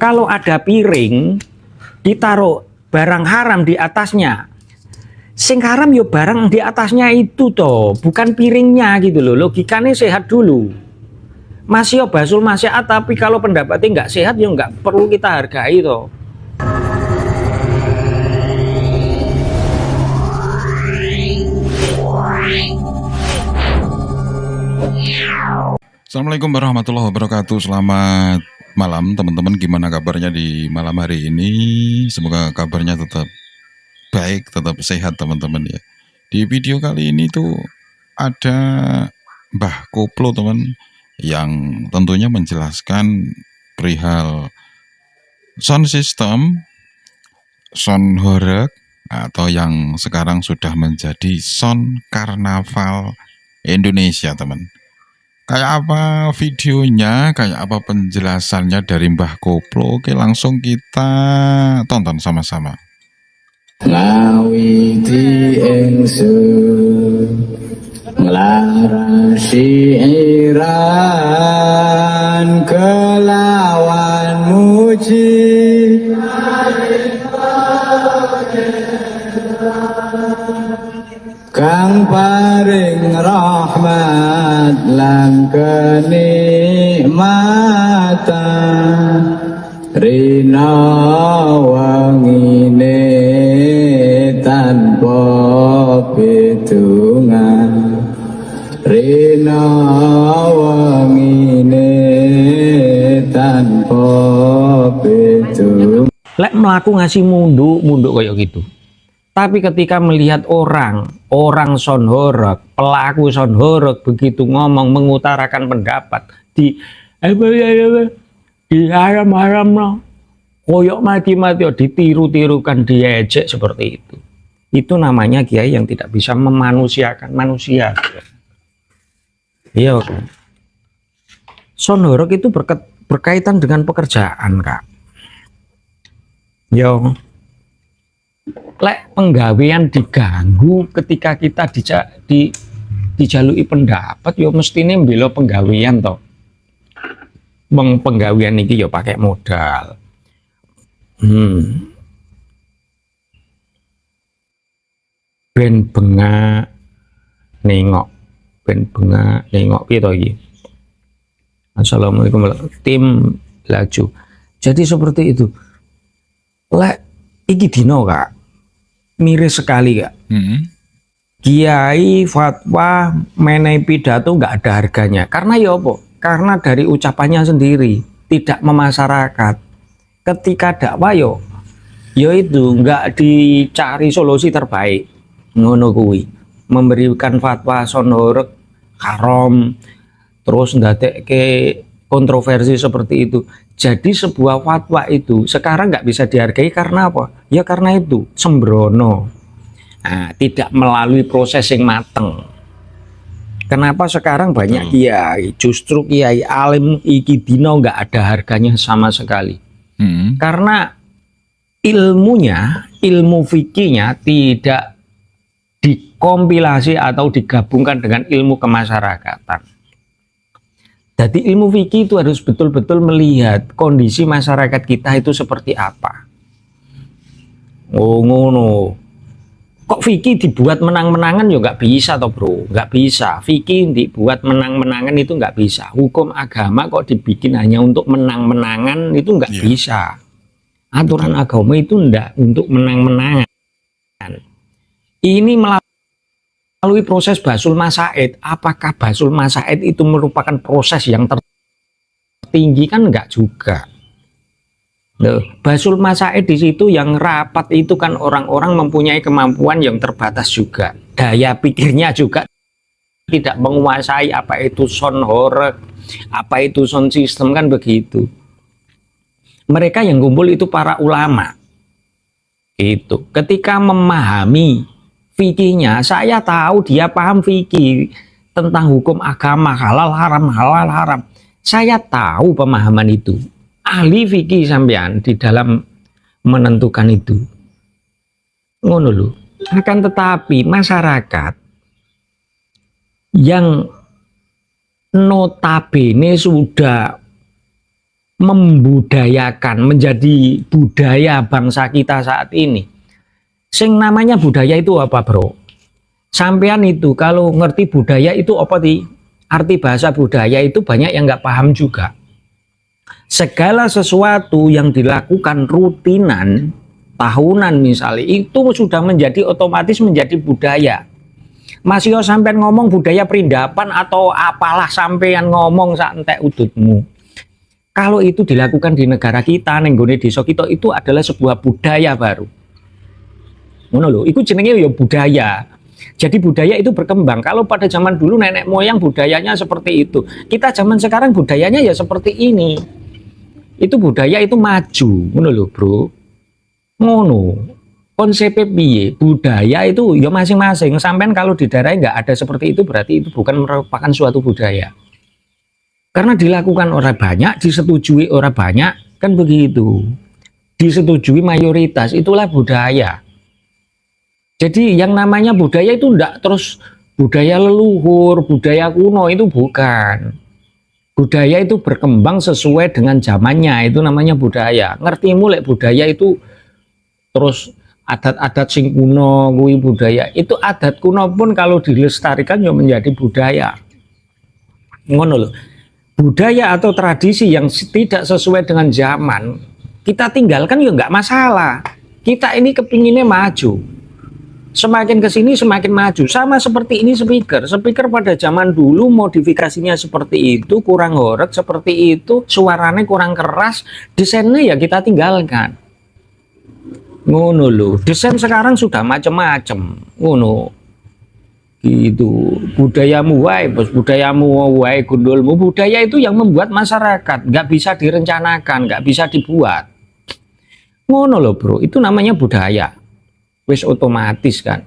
Kalau ada piring ditaruh barang haram di atasnya, sing haram yo barang di atasnya itu toh, bukan piringnya gitu loh. Logikanya sehat dulu. Masih yo basul masyarakat, tapi kalau pendapatnya nggak sehat yo nggak perlu kita hargai toh. Assalamualaikum warahmatullahi wabarakatuh. Selamat malam teman-teman. Gimana kabarnya di malam hari ini? Semoga kabarnya tetap baik, tetap sehat teman-teman ya. Di video kali ini tuh ada Mbah Koplo teman, yang tentunya menjelaskan perihal sound system, sound horeg, atau yang sekarang sudah menjadi sound karnaval Indonesia teman. Kayak apa videonya, kayak apa penjelasannya dari Mbah Koplo? Oke, langsung kita tonton sama-sama. Ngawiti ingsun nglarasi iran kelawan muji kang paring rahmat lan kenikmatan rina wangine tanpa pitungan rina wangine tanpa pitungan. Lek melaku ngasih munduk kayak gitu. Tapi ketika melihat orang sound horeg, pelaku sound horeg begitu ngomong, mengutarakan pendapat di haram-haram no, koyok mati-mati, ditiru-tirukan, diejek seperti itu. Itu namanya kiai yang tidak bisa memanusiakan manusia. Iya, sound horeg itu berkaitan dengan pekerjaan, Kak. Yo, lek penggawean diganggu ketika kita dijalui pendapat, yo mestine mbela penggawean toh. Penggawean iki yo pakai modal. Ben bengak nengok piye to iki. Assalamualaikum tim laju. Jadi seperti itu. Lek iki dino Kak, miris sekali Kak. Kiai fatwa menai pidato nggak ada harganya. Karena ya apa? Karena dari ucapannya sendiri, tidak memasyarakat. Ketika dakwah yo itu nggak dicari solusi terbaik. Ngono kuwi. Memberikan fatwa sound horeg haram, terus ndadekke kontroversi seperti itu. Jadi sebuah fatwa itu sekarang nggak bisa dihargai karena apa? Ya karena itu sembrono. Nah, tidak melalui proses yang mateng. Kenapa sekarang banyak kiai, justru kiai alim iki dino nggak ada harganya sama sekali. Karena ilmunya, ilmu fikihnya tidak dikompilasi atau digabungkan dengan ilmu kemasyarakatan. Jadi ilmu fikih itu harus betul-betul melihat kondisi masyarakat kita itu seperti apa. Oh ngono. Kok fikih dibuat menang-menangan ya nggak bisa toh bro, nggak bisa. Fikih dibuat menang-menangan itu nggak bisa. Hukum agama kok dibikin hanya untuk menang-menangan itu nggak bisa. Aturan agama itu enggak untuk menang-menangan. Ini melalui proses basul masaid. Apakah basul masaid itu merupakan proses yang tertinggi? Kan enggak juga. Basul masaid di situ yang rapat itu kan orang-orang mempunyai kemampuan yang terbatas juga. Daya pikirnya juga tidak menguasai apa itu sound horeg, apa itu sound system, kan begitu. Mereka yang kumpul itu para ulama. Itu ketika memahami fikihnya, saya tahu dia paham fikih tentang hukum agama, halal haram. Saya tahu pemahaman itu. Ahli fikih sampean di dalam menentukan itu. Ngono lho. Akan tetapi masyarakat yang notabene sudah membudayakan menjadi budaya bangsa kita saat ini. Sing namanya budaya itu apa, bro? Sampean itu kalau ngerti budaya itu apa sih? Arti bahasa budaya itu banyak yang nggak paham juga. Segala sesuatu yang dilakukan rutinan, tahunan misalnya, itu sudah menjadi otomatis menjadi budaya. Masih sampean ngomong budaya perindapan atau apalah sampean ngomong santai udutmu. Kalau itu dilakukan di negara kita, nenggone desa kita, itu adalah sebuah budaya baru. Ngono lho, itu jenenge ya budaya. Jadi budaya itu berkembang. Kalau pada zaman dulu nenek moyang budayanya seperti itu. Kita zaman sekarang budayanya ya seperti ini. Itu budaya itu maju, ngono lho, bro. Ngono. Konsepnya piye? Budaya itu ya masing-masing. Sampean kalau di daerah nggak ada seperti itu berarti itu bukan merupakan suatu budaya. Karena dilakukan orang banyak, disetujui orang banyak, kan begitu. Disetujui mayoritas, itulah budaya. Jadi yang namanya budaya itu enggak terus budaya leluhur, budaya kuno, itu bukan. Budaya itu berkembang sesuai dengan zamannya, itu namanya budaya. Ngerti mulai budaya itu terus adat-adat sing kuno, kuwi budaya. Itu adat kuno pun kalau dilestarikan ya menjadi budaya. Ngono loh. Budaya atau tradisi yang tidak sesuai dengan zaman, kita tinggalkan ya enggak masalah. Kita ini kepinginnya maju. Semakin kesini semakin maju. Sama seperti ini speaker. Speaker pada zaman dulu modifikasinya seperti itu, kurang horeg seperti itu, suaranya kurang keras, desainnya ya kita tinggalkan. Ngono loh. Desain sekarang sudah macam-macam. Ngono. Gitu. Budayamu wae, bos, budayamu wae, gundulmu. Budaya itu yang membuat masyarakat, nggak bisa direncanakan, nggak bisa dibuat. Ngono loh, bro. Itu namanya budaya. Wis otomatis kan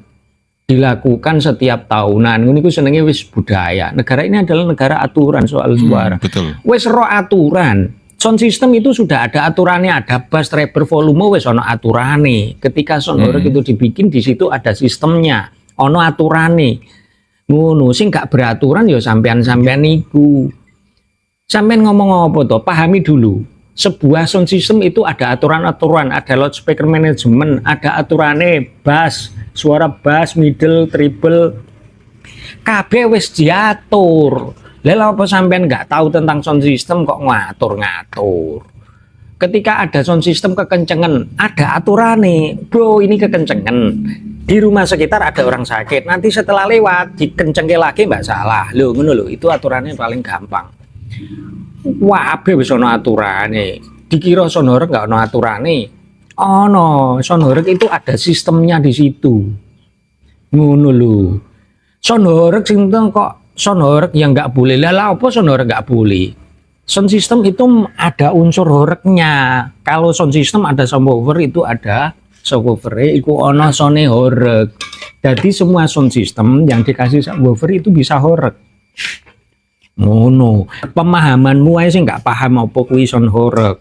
dilakukan setiap tahunan. Ini senengnya wis budaya. Negara ini adalah negara aturan soal suara. Betul. Wis ro aturan. Sound system itu sudah ada aturannya, ada bass, treble, volume, wis ono aturane. Ketika sound horeg itu dibikin, di situ ada sistemnya, ono aturane. Ngono, sing gak beraturan ya sampean-sampean niku. Sampean ngomong apa toh? Pahami dulu. Sebuah sound system itu ada aturan-aturan, ada loudspeaker management, ada aturannya bass, suara bass, middle, treble, kabeh wis diatur. Lha apa sampean nggak tahu tentang sound system kok ngatur-ngatur? Ketika ada sound system kekencengan, ada aturannya, bro, ini kekencengan. Di rumah sekitar ada orang sakit, nanti setelah lewat dikencengke lagi mbak salah. Loh, ngono lho, itu aturannya paling gampang. Wah, abe wis ono aturane. Dikira sound horeg enggak ono aturane. Ono, sound horeg itu ada sistemnya di situ. Ngono lho. Sound horeg sing kok sound horeg yang enggak boleh. Lah apa sound horeg enggak boleh? Sound system itu ada unsur horegnya. Kalau sound system ada subwoofer, itu ada subwoofer, itu ono sound horeg. Jadi semua sound system yang dikasih subwoofer itu bisa horeg. Ngono, pemahamanmu aja sih nggak paham apa kuwi sound horeg.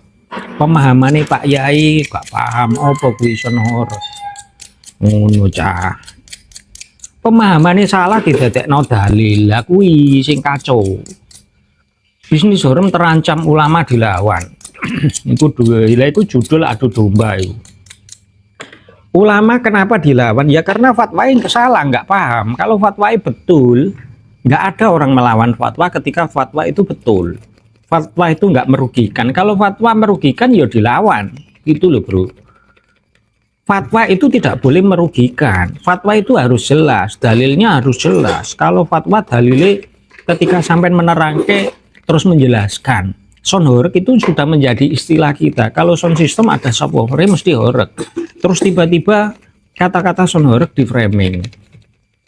Pemahamannya Pak Yai nggak paham apa kuwi sound horeg. Ngono cah. Pemahamannya salah didadekno dalil. Lah kuwi sing kacau. Bisnis haram terancam ulama dilawan. Itu dua, itu judul adu domba itu. Ulama kenapa dilawan? Ya karena fatwanya salah, nggak paham. Kalau fatwanya betul, nggak ada orang melawan fatwa ketika fatwa itu betul. Fatwa itu nggak merugikan. Kalau fatwa merugikan ya dilawan. Itu loh bro. Fatwa itu tidak boleh merugikan. Fatwa itu harus jelas. Dalilnya harus jelas. Kalau fatwa dalilnya ketika sampai menerangke terus menjelaskan. Sound horeg itu sudah menjadi istilah kita. Kalau sound system ada subwoofer mesti horeg. Terus tiba-tiba kata-kata sound horeg di framing.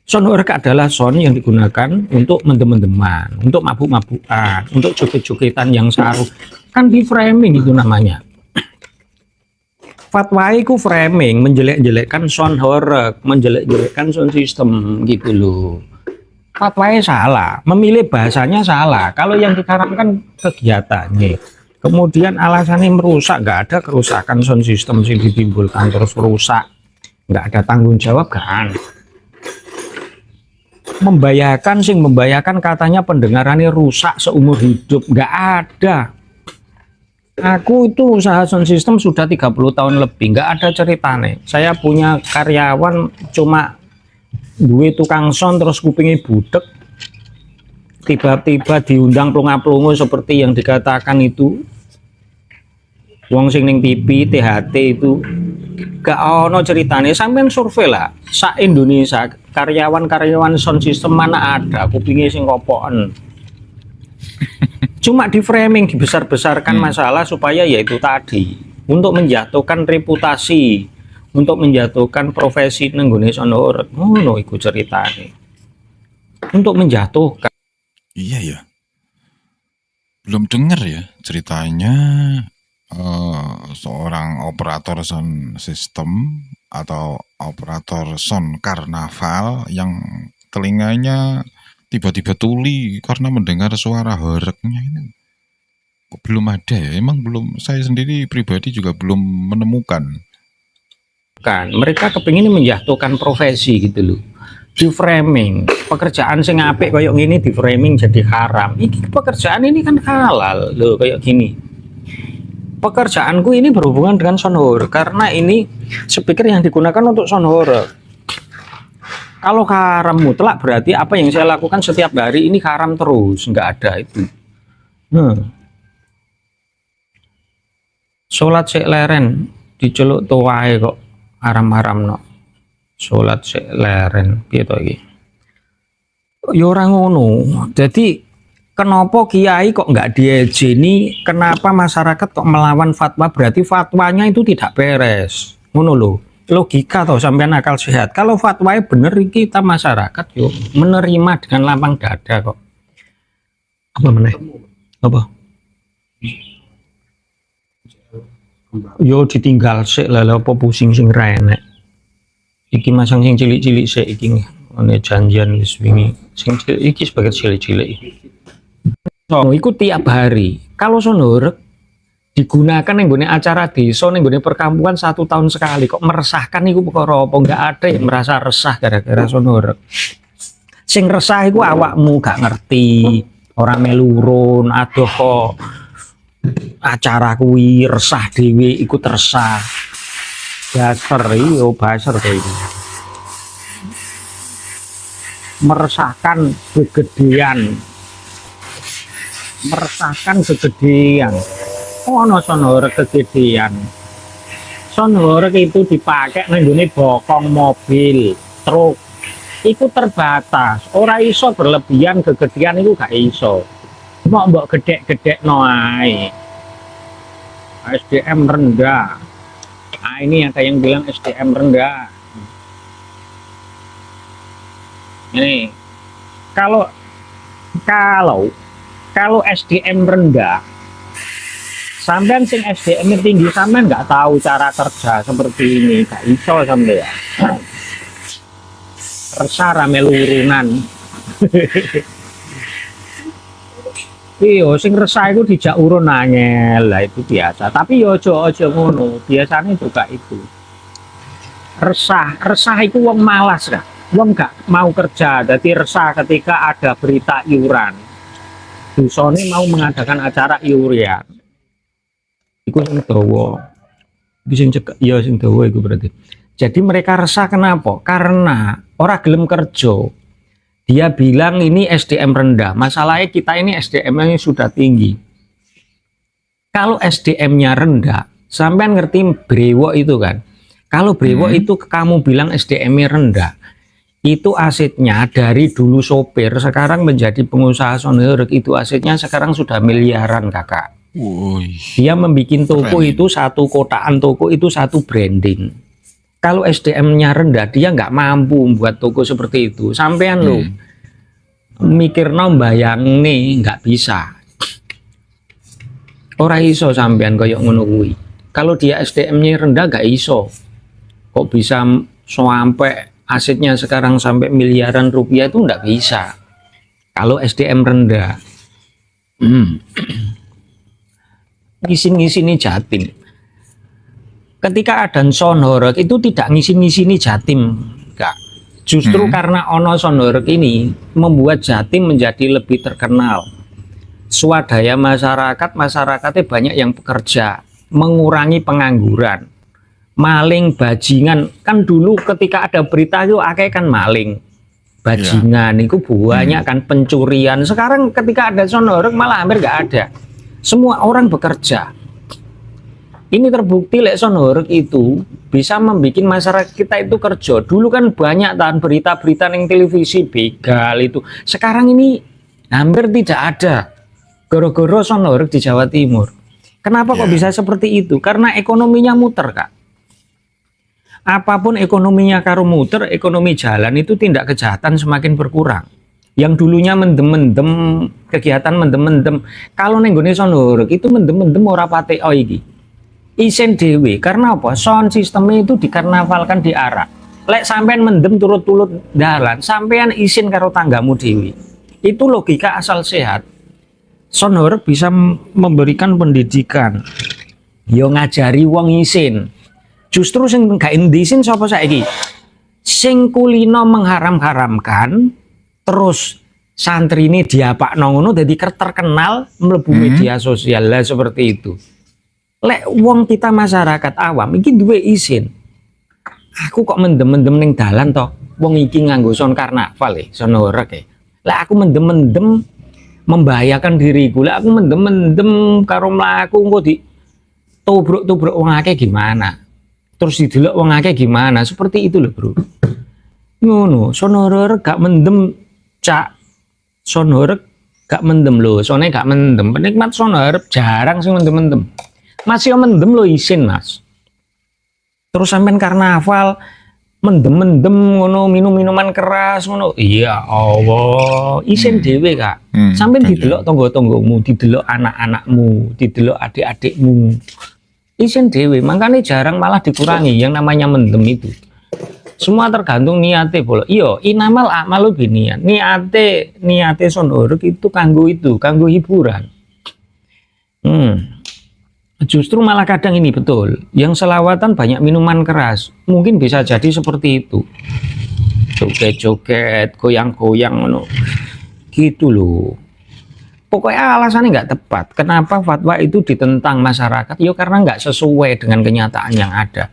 Sound horeg adalah sound yang digunakan untuk mendem-mendeman, untuk mabuk-mabukan, untuk joget-jogetan yang saru. Kan di framing itu namanya. Fatwa itu framing, menjelek-jelekkan sound horeg, menjelek-jelekkan sound system gitu loh. Fatwanya salah, memilih bahasanya salah. Kalau yang dikarangkan kegiatannya, kemudian alasannya merusak, nggak ada kerusakan sound system sih ditimbulkan terus rusak, nggak ada tanggung jawab kan? Membahayakan katanya pendengarannya rusak seumur hidup, nggak ada. Aku itu usaha sound system sudah 30 tahun lebih, nggak ada ceritane. Saya punya karyawan cuma duwe tukang sound terus kupingnya budek. Tiba-tiba diundang plunga-plungu seperti yang dikatakan itu. Wong sing ning TV, THT itu gak ono ceritane. Sampean survei lah, sak Indonesia karyawan-karyawan sound system mana ada kupingnya sing kopoken. Cuma di framing, dibesar-besarkan masalah supaya yaitu tadi untuk menjatuhkan reputasi, untuk menjatuhkan profesi nenggone sono ngono iku ceritane. Untuk menjatuhkan. Iya ya. Belum dengar ya ceritanya seorang operator sound system atau operator sound karnaval yang telinganya tiba-tiba tuli karena mendengar suara horeknya ini. Kok belum ada ya? Emang belum, saya sendiri pribadi juga belum menemukan. Kan mereka kepingin menjatuhkan profesi gitu loh. Di framing pekerjaan sing apik kayak gini di framing jadi haram. Iki pekerjaan ini kan halal loh kayak gini. Pekerjaanku ini berhubungan dengan sound horeg karena ini speaker yang digunakan untuk sound horeg. Kalau haram mutlak berarti apa yang saya lakukan setiap hari ini haram terus, nggak ada itu. Sholat sik leren diceluk tuwae kok haram-haram no. Sholat sik leren piye to iki? Ya ora ngono. Jadi kenapa kiai kok nggak diejeni? Kenapa masyarakat kok melawan fatwa? Berarti fatwanya itu tidak beres. Ngono loh. Logika toh sampean akal sehat. Kalau fatwanya bener kita masyarakat yuk menerima dengan lapang dada kok. Apa meneh? Apa? Yo ditinggal sik lah apa pusing sing ra enek. Iki masang sing cilik-cilik sik iki ngene janjian wis wingi. Sing cilik iki sebagai cilik-cilik iki. So, iku tiap hari. Kalau sonorek digunakan yang gune acara desa, yang gune perkampungan 1 tahun sekali, kok meresahkan itu perkara apa? Nggak ada yang merasa resah gara-gara sonorek. Sing resah itu awakmu gak ngerti, orang melurun, aduh kok acara kuwi resah dewe, ikut resah. Dasar iyo, basar kayak ini. Meresahkan kegedean, meresahkan kegedean. Ono sonorek kegedean. Sonorek itu dipakai nenggone bokong mobil, truk. Iku terbatas. Ora iso berlebihan kegedean itu gak iso. Mau mbok gedek-gedek no ae. SDM rendah. Nah, ini ada yang bilang SDM rendah. Ini kalau SDM rendah, sampean sing SDM tinggi sampean nggak tahu cara kerja seperti ini, gak iso sampean. Resah rame lurunan. Iyo, sing resah itu dijak urun angel lah itu biasa. Tapi yo ojo ngono, biasanya juga itu. Resah itu wong malas dah. Wong gak mau kerja, jadi resah ketika ada berita iuran. Dusone mau mengadakan acara iuran. Iku sing dawa. Iku sing cekak ya sing dawa iku berarti. Jadi mereka resah kenapa? Karena ora gelem kerja. Dia bilang ini SDM rendah. Masalahnya kita ini SDM-nya sudah tinggi. Kalau SDM-nya rendah, sampean ngerti brewok itu kan? Kalau brewok itu kamu bilang SDM-nya rendah, itu asetnya dari dulu sopir sekarang menjadi pengusaha sonorek, itu asetnya sekarang sudah miliaran kakak. Woi. Dia membuat toko itu satu kotaan toko itu satu branding. Kalau SDM-nya rendah, dia nggak mampu membuat toko seperti itu. Sampean lo mikir bayang nih nggak bisa. Ora iso sampean koyok ngono kuwi. Kalau dia SDM-nya rendah nggak iso. Kok bisa sampai asetnya sekarang sampai miliaran rupiah itu nggak bisa. Kalau SDM rendah. Ngisi-ngisini Jatim. Ketika ada sonorek itu tidak ngisi-ngisini Jatim, enggak. Justru karena ono sonorek ini membuat Jatim menjadi lebih terkenal. swadaya masyarakatnya banyak yang bekerja, mengurangi pengangguran, maling bajingan. Kan dulu ketika ada berita itu akeh kan maling bajingan itu banyak kan, pencurian. Sekarang ketika ada sonorek malah hampir nggak ada, semua orang bekerja. Ini terbukti lek sonorek itu bisa membuat masyarakat kita itu kerja. Dulu kan banyak tahan berita-berita yang televisi begal itu, sekarang ini hampir tidak ada gara-gara sonorek di Jawa Timur. Kenapa kok bisa seperti itu? Karena ekonominya muter, Kak. Apapun ekonominya karo muter, ekonomi jalan itu tindak kejahatan semakin berkurang. Yang dulunya mendem-mendem, kegiatan mendem-mendem, kalau nenggone sonorek itu mendem-mendem ora pate iki. Isen dewe, karena apa? Sound sistemnya itu dikarnavalkan di arah. Lek sampean mendem turut-turut dalan, sampean isin karo tanggamu dewe. Itu logika asal sehat. Sonorek bisa memberikan pendidikan, yo ngajari wong isin. Justru sing gak indisin sapa saiki? Sing kulino mengharam-haramkan, terus santri ini diapakno ngono dadi terkenal mlebu media sosial lah seperti itu. Lek wong kita masyarakat awam iki duwe izin. Aku kok mendem-mendem ning dalan toh. Wong iki nganggo son karnaval sonorek. Lek aku mendem-mendem membahayakan diriku. Lek aku mendem-mendem karo mlaku engko di tubruk-tubruk wong akeh gimana? Terus didelok wong akeh gimana? Seperti itu loh, Bro. Ngono, sonorek gak mendem, Cak. Sonorek gak mendem loh, soalnya gak mendem. Penikmat sonorek jarang sih mendem-mendem. Masih mendem lo isin, Mas. Terus sampean karnaval mendem-mendem ngono, minum-minuman keras ngono. Iya, Allah, isin dhewe, Kak. Sampean didelok tangga-tanggamu, didelok anak-anakmu, didelok adik-adikmu. Isin dhewe, makanya jarang malah dikurangi yang namanya mendem itu. Semua tergantung niate boleh. Iya, inamal a'malu biniyan. Niate sonorek itu, kanggo hiburan. Justru malah kadang ini betul, yang selawatan banyak minuman keras, mungkin bisa jadi seperti itu, joget-joget, goyang-goyang, gitu loh. Pokoknya alasannya nggak tepat. Kenapa fatwa itu ditentang masyarakat? Ya karena nggak sesuai dengan kenyataan yang ada.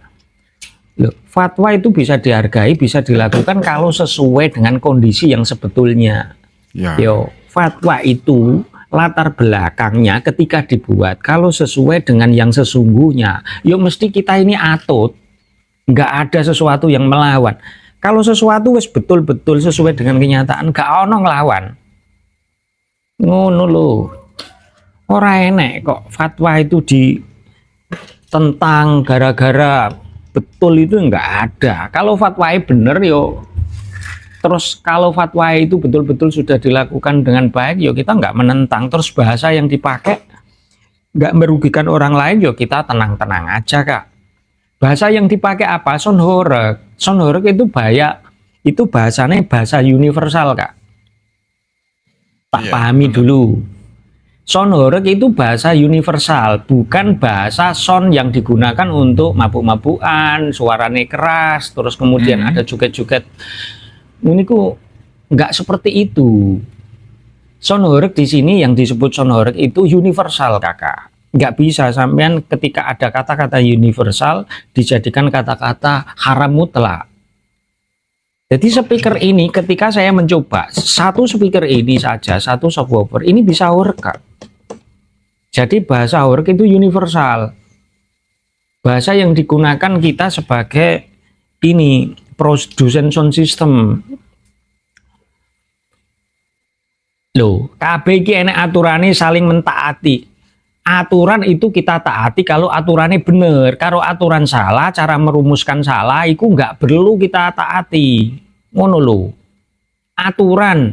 Loh, fatwa itu bisa dihargai, bisa dilakukan kalau sesuai dengan kondisi yang sebetulnya. Yo, fatwa itu latar belakangnya ketika dibuat kalau sesuai dengan yang sesungguhnya, yuk mesti kita ini atut, nggak ada sesuatu yang melawan. Kalau sesuatu wis betul-betul sesuai dengan kenyataan, nggak ono nglawan. Ngono lho, ora enek kok fatwa itu ditentang gara-gara betul itu nggak ada. Kalau fatwanya bener yo. Terus kalau fatwa itu betul-betul sudah dilakukan dengan baik, ya kita nggak menentang. Terus bahasa yang dipakai nggak merugikan orang lain, ya kita tenang-tenang aja, Kak. Bahasa yang dipakai apa? Sonorek. Sonorek itu bahasanya bahasa universal, Kak. Tak pahami dulu. Sonorek itu bahasa universal, bukan bahasa son yang digunakan untuk mabuk-mabukan, suaranya keras, terus kemudian ada joget-joget. Ini ku nggak seperti itu. Sonorek di sini yang disebut sonorek itu universal, Kakak. Nggak bisa sampean ketika ada kata-kata universal dijadikan kata-kata haram mutlak. Jadi speaker ini ketika saya mencoba satu speaker ini saja, satu subwoofer ini bisa horek, Kak. Jadi bahasa horek itu universal. Bahasa yang digunakan kita sebagai ini produsen sound system. Loh, kabeh iki enek aturane saling mentaati. Aturan itu kita taati kalau aturannya bener. Kalau aturan salah, cara merumuskan salah, itu nggak perlu kita taati. Ngono lho. Aturan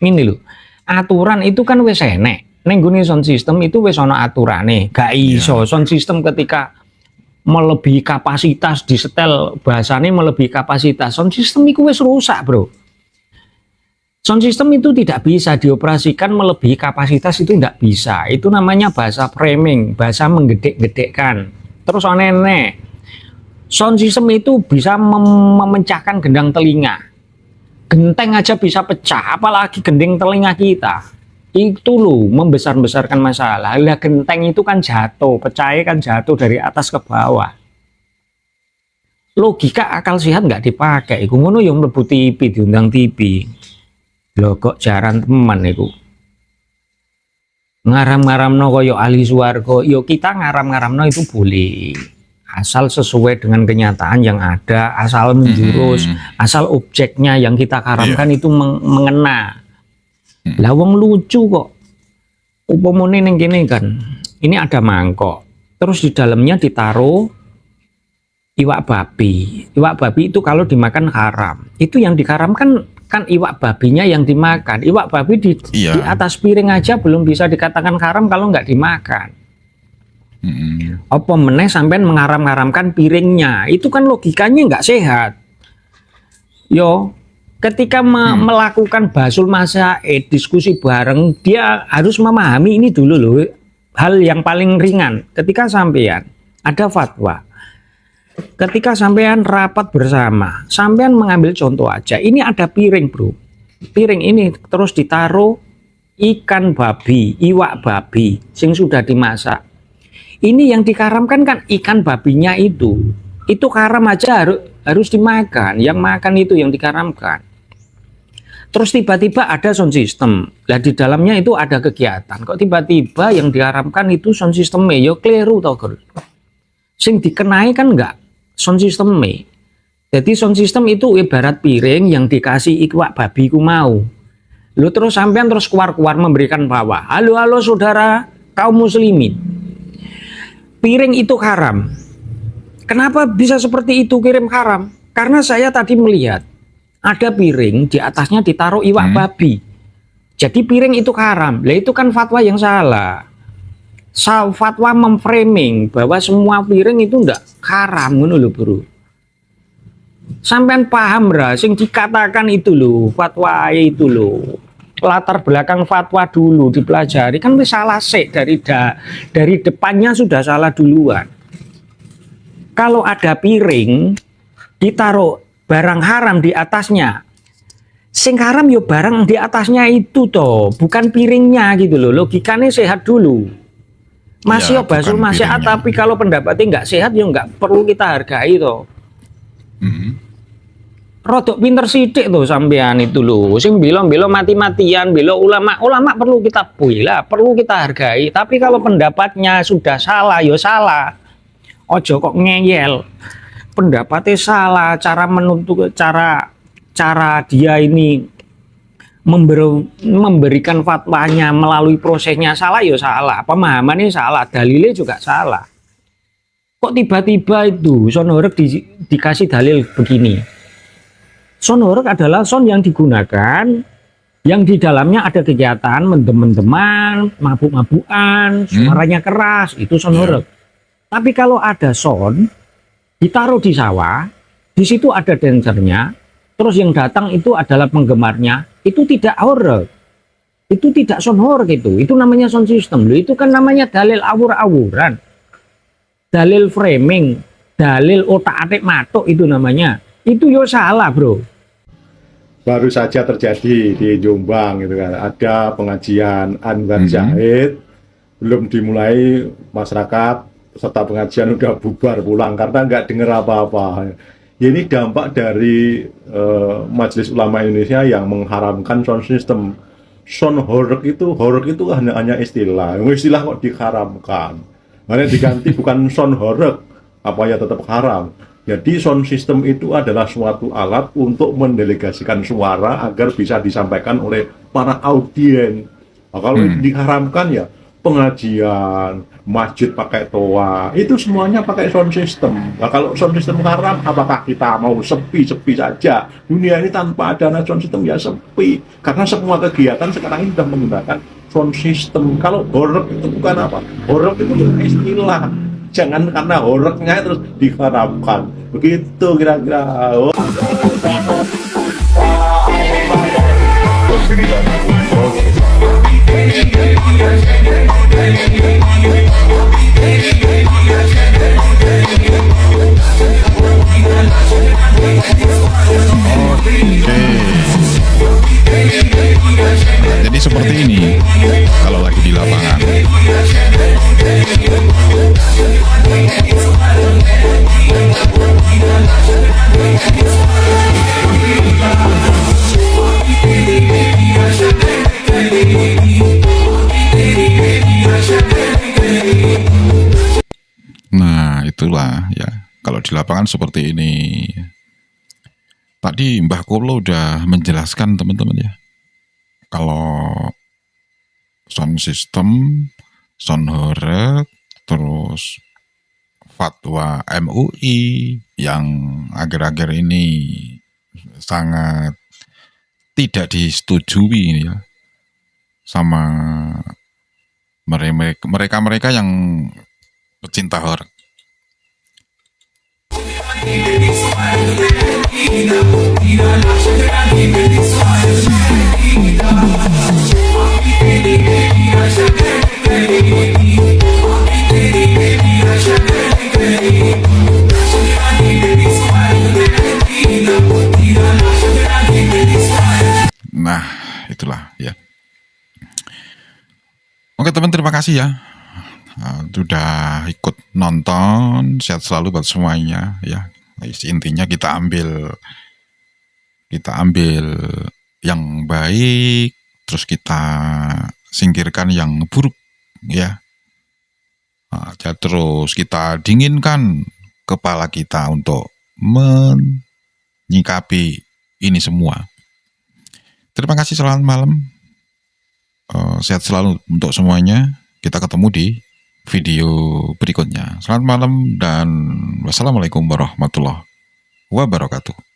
ini lho. Aturan itu kan wis enek. Ning gone sound system itu wis ana aturane. Gak iso sound system ketika melebihi kapasitas disetel bahasanya melebihi kapasitas, sound system itu wis rusak, Bro. Sound system itu tidak bisa dioperasikan melebihi kapasitas, itu tidak bisa. Itu namanya bahasa framing, bahasa menggedek-gedekkan. Terus aneh-aneh. Sound system itu bisa memecahkan gendang telinga. Genteng aja bisa pecah, apalagi gending telinga kita. Itu loh membesar-besarkan masalah. Lah genteng itu kan jatuh, pecah kan jatuh dari atas ke bawah. Logika akal sehat nggak dipakai. Iku ngono yang mlebu TV, diundang TV. Lho kok jaran teman iku. Ngaram-ngaramno koyo ahli swarga, yo kita ngaram-ngaramno itu boleh. Asal sesuai dengan kenyataan yang ada, asal menjurus, asal objeknya yang kita karamkan itu mengena. Lah wong lucu kok. Upamane ning kene kan. Ini ada mangkok. Terus di dalamnya ditaruh iwak babi. Iwak babi itu kalau dimakan haram. Itu yang dikaramkan kan iwak babinya yang dimakan. Iwak babi di atas piring aja belum bisa dikatakan haram kalau nggak dimakan. Apa meneh sampean mengaram-ngaramkan piringnya? Itu kan logikanya nggak sehat. Yo, ketika melakukan basul masaid, diskusi bareng, dia harus memahami ini dulu loh. Hal yang paling ringan ketika sampean ada fatwa. Ketika sampean rapat bersama, sampean mengambil contoh aja. Ini ada piring, bro. Piring ini terus ditaruh ikan babi, iwak babi, sing sudah dimasak. Ini yang dikaramkan kan ikan babinya itu. Itu haram aja harus dimakan. Yang makan itu yang dikaramkan. Terus tiba-tiba ada sound system. Lah di dalamnya itu ada kegiatan. Kok tiba-tiba yang diharamkan itu sound systemnya? Yo keliru tau, Gol. Sing dikenai kan enggak sound systemnya. Jadi sound system itu ibarat piring yang dikasih iwak babi ku mau. Lu terus sampean terus keluar-keluar memberikan bahwa halo saudara kaum muslimin. Piring itu haram. Kenapa bisa seperti itu kirim haram? Karena saya tadi melihat ada piring di atasnya ditaruh iwak babi. Jadi piring itu haram. Lah itu kan fatwa yang salah. Fatwa memframing bahwa semua piring itu ndak haram ngono lho, Bro. Sampean paham ra sing dikatakan itu lho, fatwa itu lho. Latar belakang fatwa dulu dipelajari kan wis salah sik dari depannya sudah salah duluan. Kalau ada piring ditaruh barang haram di atasnya, sing haram yo barang di atasnya itu toh, bukan piringnya gitu loh. Logikanya sehat dulu. Masih ya, basul masih tapi kalau pendapatnya nggak sehat ya nggak perlu kita hargai toh. Rodok pinter sidik tuh sampean itu loh. Sing bilo mati-matian, bilo ulama perlu kita bela, perlu kita hargai. Tapi kalau pendapatnya sudah salah, yo salah. Ojo kok ngeyel. Pendapatnya salah, cara menuntut cara dia ini memberikan fatwanya melalui prosesnya salah, yo salah. Pemahamannya salah, dalilnya juga salah. Kok tiba-tiba itu sonorek dikasih dalil begini? Sonorek adalah sound yang digunakan yang di dalamnya ada kegiatan mendem-mendeman, mabuk-mabukan, suaranya keras, itu sonorek. Tapi kalau ada sound ditaruh di sawah, di situ ada dancernya, terus yang datang itu adalah penggemarnya, itu tidak horeg. Itu tidak sound horeg itu namanya sound system. Loh, itu kan namanya dalil awur-awuran. Dalil framing, dalil otak-atik matuk itu namanya. Itu yo salah, Bro. Baru saja terjadi di Jombang gitu kan, ada pengajian Anwar Zahid, belum dimulai masyarakat peserta pengajian udah bubar pulang karena nggak dengar apa-apa. Ini dampak dari Majelis Ulama Indonesia yang mengharamkan sound system. Sound horeg itu hanya istilah kok diharamkan. Makanya diganti bukan sound horeg, apa ya tetap haram. Jadi sound system itu adalah suatu alat untuk mendelegasikan suara agar bisa disampaikan oleh para audien. Nah, kalau diharamkan ya pengajian, masjid pakai toa, itu semuanya pakai sound system. Nah, kalau sound system haram, apakah kita mau sepi-sepi saja? Dunia ini tanpa adanya sound system ya sepi. Karena semua kegiatan sekarang ini sudah menggunakan sound system. Kalau horeg itu bukan apa? Horeg itu istilah. Jangan karena horegnya terus diharamkan. Begitu kira-kira. Jadi seperti ini. Nah, itulah ya. Kalau di lapangan seperti ini. Tadi Mbah Kolo udah menjelaskan teman-teman ya. Kalau sound system, sound horeg, terus fatwa MUI yang akhir-akhir ini sangat tidak disetujui ya sama mereka-mereka yang pecinta horeg. Nah, itulah ya. Oke teman, terima kasih ya. Sudah ikut nonton, sehat selalu buat semuanya ya. Intinya kita ambil yang baik, terus kita singkirkan yang buruk ya. Terus kita dinginkan kepala kita untuk menyikapi ini semua. Terima kasih, selamat malam. Sehat selalu untuk semuanya. Kita ketemu di video berikutnya. Selamat malam dan wassalamualaikum warahmatullahi wabarakatuh.